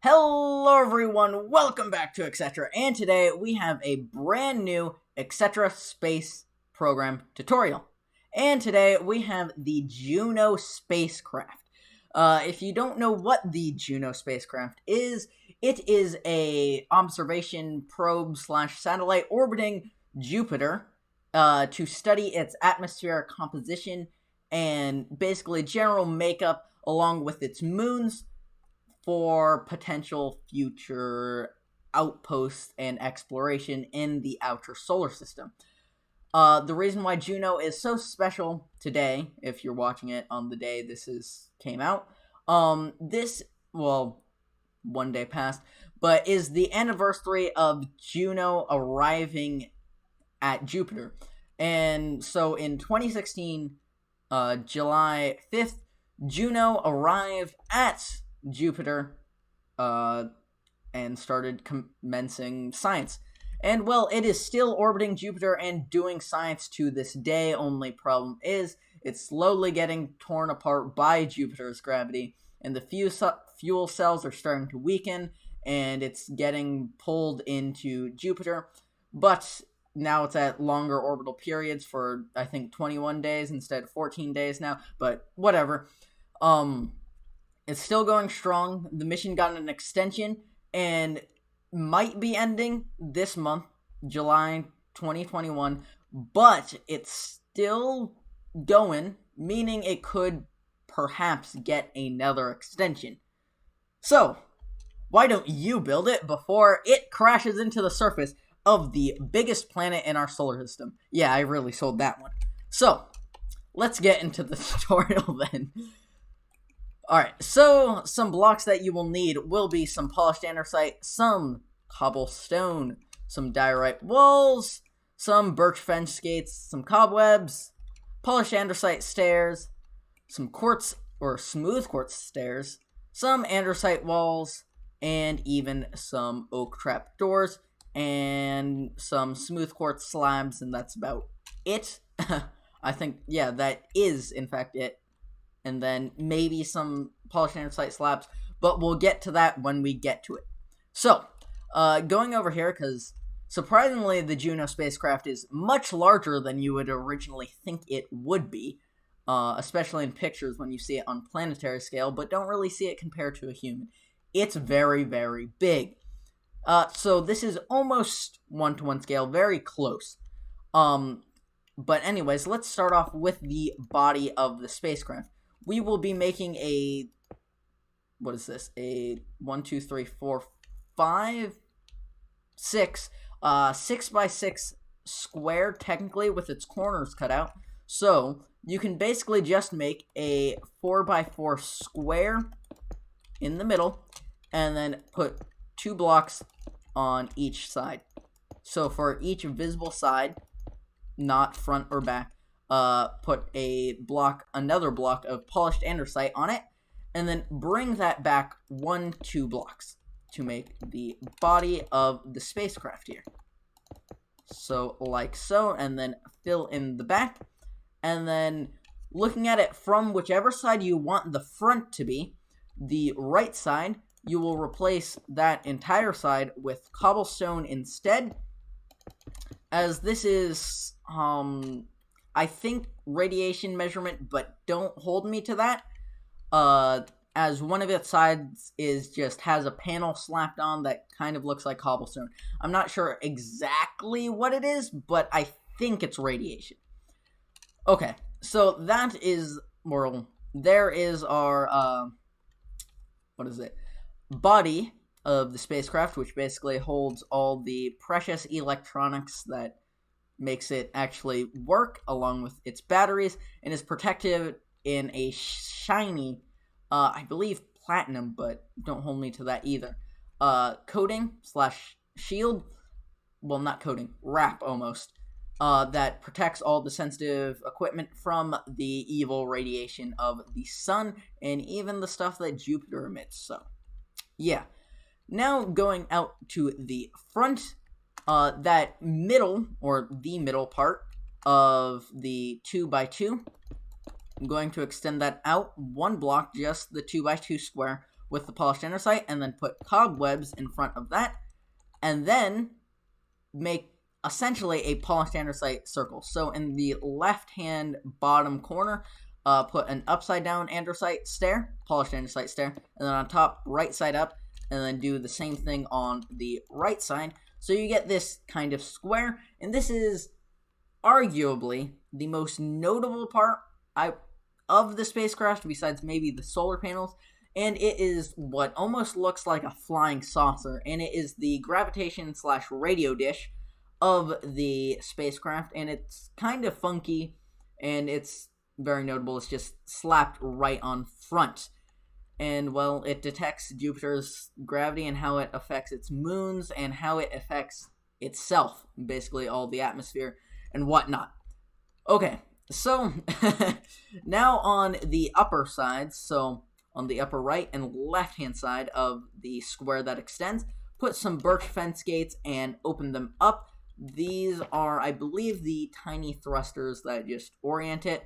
Hello everyone, welcome back to Etc. And today we have a brand new Etc. Space Program tutorial. And today we have the Juno Spacecraft. If you don't know what the Juno Spacecraft is, it is a observation probe / satellite orbiting Jupiter to study its atmospheric composition and basically general makeup along with its moons for potential future outposts and exploration in the outer solar system. The reason why Juno is so special today, if you're watching it on the day came out, one day passed, but is the anniversary of Juno arriving at Jupiter. And so in 2016, July 5th, Juno arrived at Jupiter and started commencing science. And, well, it is still orbiting Jupiter and doing science to this day. Only problem is it's slowly getting torn apart by Jupiter's gravity, and the fuel cells are starting to weaken, and it's getting pulled into Jupiter. But now it's at longer orbital periods for, I think, 21 days instead of 14 days now. But whatever. It's still going strong. The mission got an extension and might be ending this month, July 2021, but it's still going, meaning it could perhaps get another extension. So, why don't you build it before it crashes into the surface of the biggest planet in our solar system? Yeah, I really sold that one. So, let's get into the tutorial then. Alright, so some blocks that you will need will be some polished andesite, some cobblestone, some diorite walls, some birch fence gates, some cobwebs, polished andesite stairs, some quartz or smooth quartz stairs, some andesite walls, and even some oak trap doors, and some smooth quartz slabs, and that's about it. I think, yeah, that is in fact it. And then maybe some polished andesite slabs, but we'll get to that when we get to it. So, going over here, because surprisingly the Juno spacecraft is much larger than you would originally think it would be, especially in pictures when you see it on planetary scale, but don't really see it compared to a human. It's very, very big. So this is almost 1-to-1 scale, very close. But anyways, let's start off with the body of the spacecraft. We will be making a, what is this, a 1, 2, 3, 4, 5, 6, 6x6 square, technically, with its corners cut out. So, you can basically just make a 4x4 square in the middle, and then put 2 blocks on each side. So, for each visible side, not front or back, put another block of polished andesite on it, and then bring that back 2 blocks to make the body of the spacecraft here. So, like so, and then fill in the back, and then looking at it from whichever side you want the front to be, the right side, you will replace that entire side with cobblestone instead, as this is, I think radiation measurement, but don't hold me to that, as one of its sides has a panel slapped on that kind of looks like cobblestone. I'm not sure exactly what it is, but I think it's radiation. Okay, so that is, well, there is our, body of the spacecraft, which basically holds all the precious electronics that makes it actually work, along with its batteries, and is protected in a shiny, I believe platinum, but don't hold me to that either, coating / shield, well, not coating, wrap almost, that protects all the sensitive equipment from the evil radiation of the sun, and even the stuff that Jupiter emits. So, yeah. Now, going out to the front, that middle, or the middle part of the 2x2, I'm going to extend that out 1 block, just the 2x2 square, with the polished andesite, and then put cobwebs in front of that, and then make essentially a polished andesite circle. So in the left-hand bottom corner, put an upside-down andesite stair, polished andesite stair, and then on top, right side up, and then do the same thing on the right side. So you get this kind of square, and this is arguably the most notable part of the spacecraft, besides maybe the solar panels, and it is what almost looks like a flying saucer, and it is the gravitation/radio dish of the spacecraft, and it's kind of funky, and it's very notable. It's just slapped right on front, and well, it detects Jupiter's gravity and how it affects its moons and how it affects itself, basically all the atmosphere and whatnot. Okay, so now on the upper sides, so on the upper right and left hand side of the square that extends, put some birch fence gates and open them up. These are, I believe, the tiny thrusters that just orient it,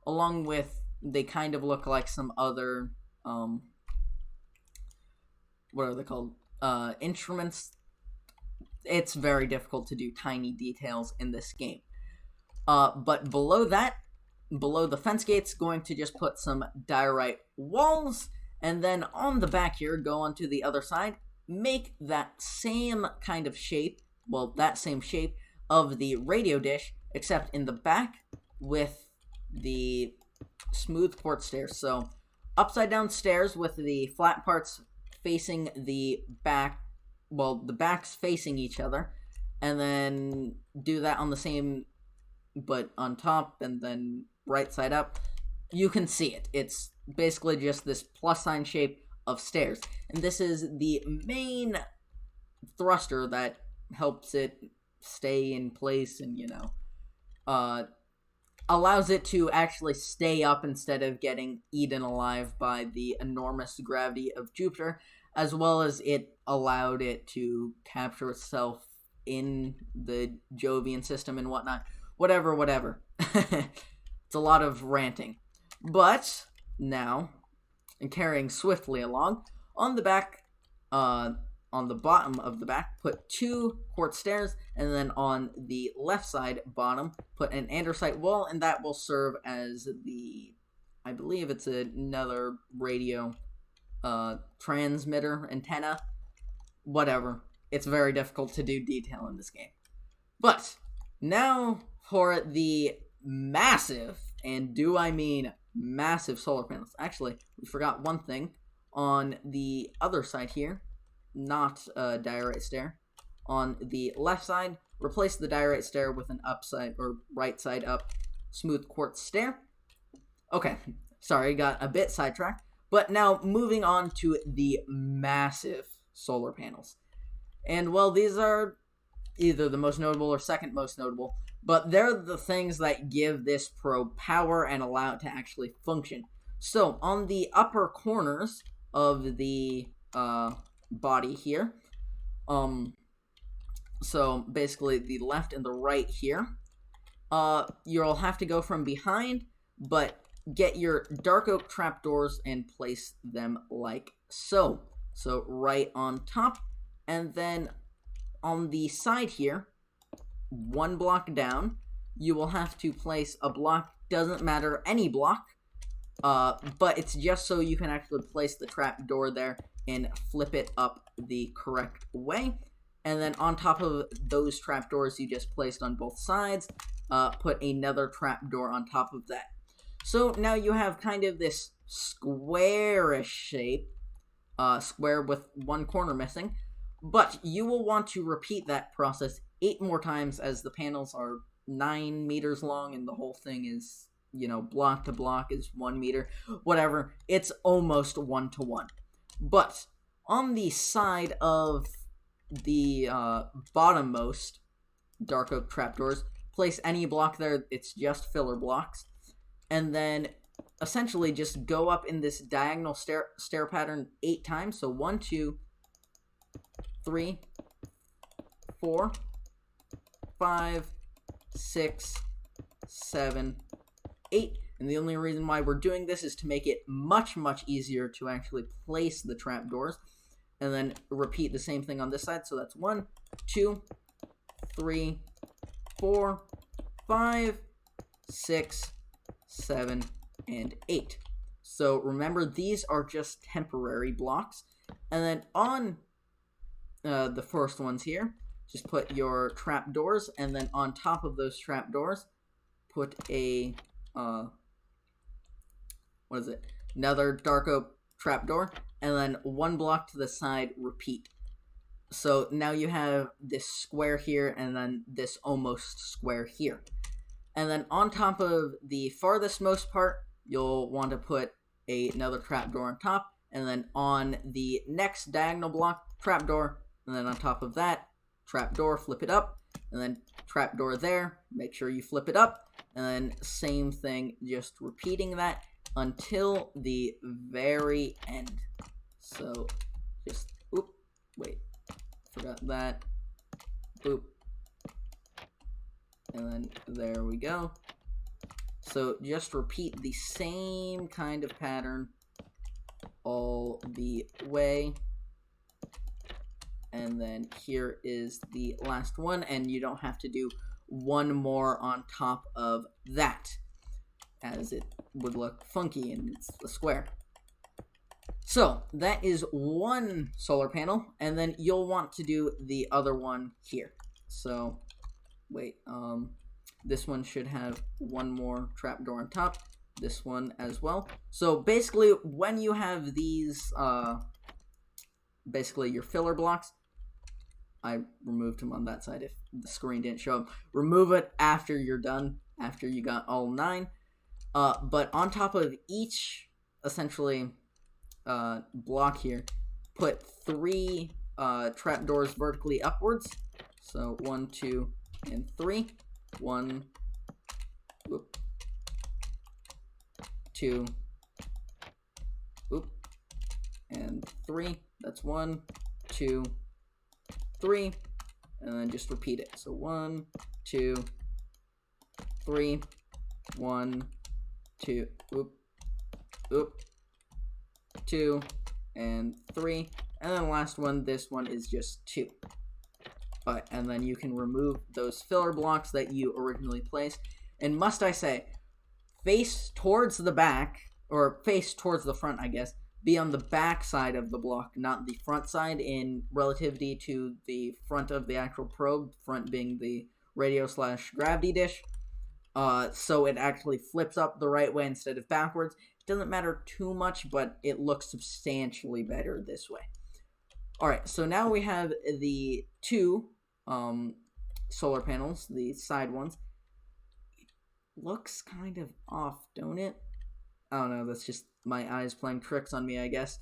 along with, they kind of look like some other, what are they called? Instruments. It's very difficult to do tiny details in this game. But below that, below the fence gates, going to just put some diorite walls, and then on the back here, go onto the other side, make that same kind of shape, well, that same shape of the radio dish, except in the back with the smooth quartz stairs. So upside down stairs with the flat parts facing the back, well, the backs facing each other, and then do that on the same, but on top, and then right side up. You can see it. It's basically just this plus sign shape of stairs, and this is the main thruster that helps it stay in place, and allows it to actually stay up instead of getting eaten alive by the enormous gravity of Jupiter, as well as it allowed it to capture itself in the Jovian system and whatnot. Whatever. It's a lot of ranting. But now, and carrying swiftly along, on the back, on the bottom of the back, put 2 quartz stairs, and then on the left side bottom, put an andesite wall, and that will serve as the, I believe it's another radio transmitter antenna. Whatever. It's very difficult to do detail in this game. But now for the massive, and do I mean massive, solar panels. Actually, we forgot one thing. On the other side here, not a diorite stair. On the left side, replace the diorite stair with an upside or right side up smooth quartz stair. Okay, sorry, got a bit sidetracked. But now moving on to the massive solar panels. And well, these are either the most notable or second most notable, but they're the things that give this probe power and allow it to actually function. So on the upper corners of the body here, so basically the left and the right here, you'll have to go from behind, but get your dark oak trapdoors and place them like so. So right on top, and then on the side here, 1 block down, you will have to place a block, doesn't matter, any block, but it's just so you can actually place the trapdoor there and flip it up the correct way. And then on top of those trapdoors you just placed on both sides, put another trapdoor on top of that. So now you have kind of this squarish shape, square with 1 corner missing, but you will want to repeat that process 8 more times, as the panels are 9 meters long and the whole thing is, block to block is 1 meter, whatever. It's almost 1-to-1. But on the side of the bottommost dark oak trapdoors, place any block there. It's just filler blocks. And then essentially just go up in this diagonal stair pattern 8 times. So 1, 2, 3, 4, 5, 6, 7, 8. And the only reason why we're doing this is to make it much, much easier to actually place the trapdoors. And then repeat the same thing on this side. So that's 1, 2, 3, 4, 5, 6, 7, and 8. So remember, these are just temporary blocks. And then on the first ones here, just put your trapdoors, and then on top of those trapdoors, put a, another dark oak trapdoor, and then 1 block to the side, repeat. So now you have this square here, and then this almost square here. And then on top of the farthest most part, you'll want to put another trapdoor on top, and then on the next diagonal block, trapdoor, and then on top of that, trapdoor, flip it up, and then trapdoor there, make sure you flip it up, and then same thing, just repeating that until the very end. So just, forgot that, boop, and then there we go. So just repeat the same kind of pattern all the way. And then here is the last one, and you don't have to do one more on top of that, as it would look funky and it's a square. So that is one solar panel, and then you'll want to do the other one here. So this one should have one more trapdoor on top, this one as well. So basically, when you have these, basically your filler blocks, I removed them on that side if the screen didn't show up. Remove it after you're done, after you got all 9. But on top of each, essentially, block here, put 3 trapdoors vertically upwards. So 1, 2, and 3. 1, 2, and 3. That's 1, 2, 3, and then just repeat it. So 1, 2, 3, 1, 2, 2, and 3, and then the last one, this one is just 2. And then you can remove those filler blocks that you originally placed. And must I say, face towards the back, or face towards the front, I guess. Be on the back side of the block, not the front side, in relativity to the front of the actual probe, front being the radio/gravity dish. So it actually flips up the right way instead of backwards. It doesn't matter too much, but it looks substantially better this way. Alright, so now we have the 2 solar panels, the side ones. It looks kind of off, don't it? I don't know, that's just my eyes playing tricks on me, I guess.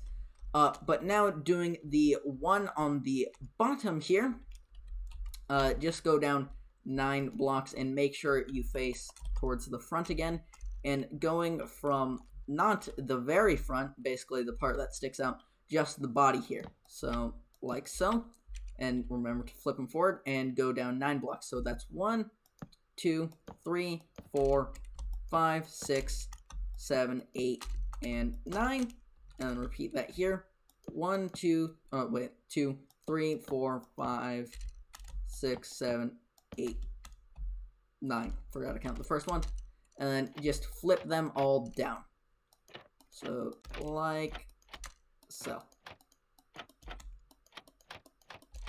But now doing the one on the bottom here, just go down 9 blocks and make sure you face towards the front again. And going from not the very front, basically the part that sticks out, just the body here. So, like so. And remember to flip them forward and go down 9 blocks. So that's 1, 2, 3, 4, 5, 6, 7, 8, and 9. And then repeat that here. 1, 2, 2, 3, 4, 5, 6, 7, 8, 9. Forgot to count the first one. And then just flip them all down. So, like so.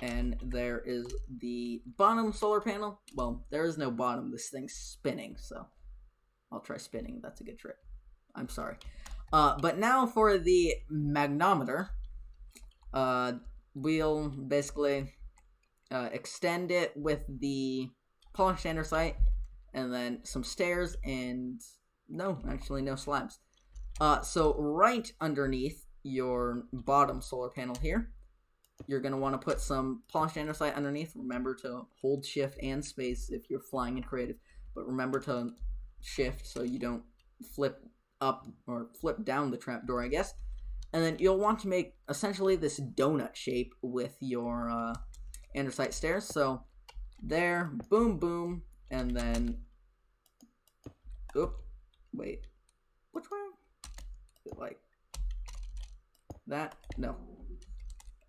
And there is the bottom solar panel. Well, there is no bottom. This thing's spinning, so I'll try spinning. That's a good trick. I'm sorry. But now for the magnometer. We'll basically extend it with the polished andesite, and then some stairs, and no slabs. So right underneath your bottom solar panel here, you're going to want to put some polished andesite underneath. Remember to hold shift and space if you're flying in creative, but remember to shift so you don't flip up or flip down the trapdoor, I guess. And then you'll want to make essentially this donut shape with your andesite stairs. So there, boom, boom, and then which way? Like that? No.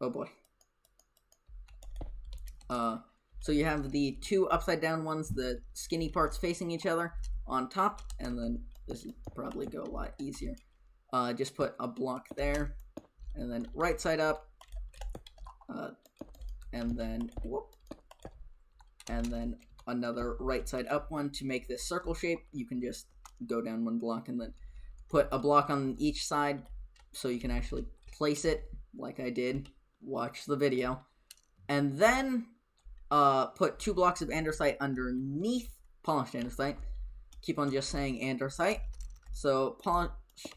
Oh boy. So you have the two upside down ones, the skinny parts facing each other on top, and then this would probably go a lot easier. Just put a block there, and then right side up, and then whoop, and then another right side up one to make this circle shape. You can just go down one block and then put a block on each side so you can actually place it like I did. Watch the video. And then put 2 blocks of andesite underneath polished andesite. Keep on just saying andesite. So polished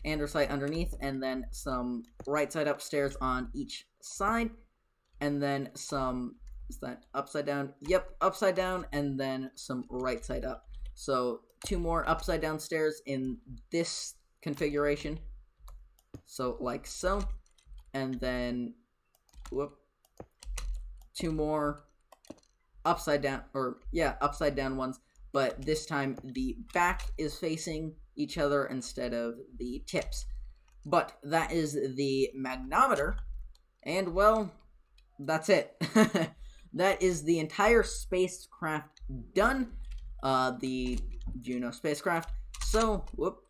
andesite underneath, and then some right side up stairs on each side, and then some, is that upside down? Yep, upside down, and then some right side up. So 2 more upside down stairs in this configuration. So like so, and then whoop, 2 more upside down, or yeah, upside down ones, but this time the back is facing each other instead of the tips. But that is the Magnometer, and well, that's it. That is the entire spacecraft done, the Juno spacecraft. So, whoop,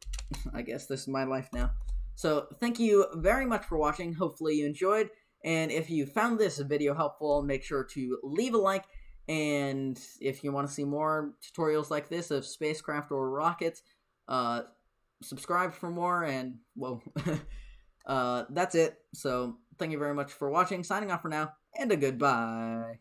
I guess this is my life now. So, thank you very much for watching. Hopefully you enjoyed, and if you found this video helpful, make sure to leave a like, and if you want to see more tutorials like this of spacecraft or rockets, subscribe for more, and, well, that's it. So, thank you very much for watching. Signing off for now, and a goodbye.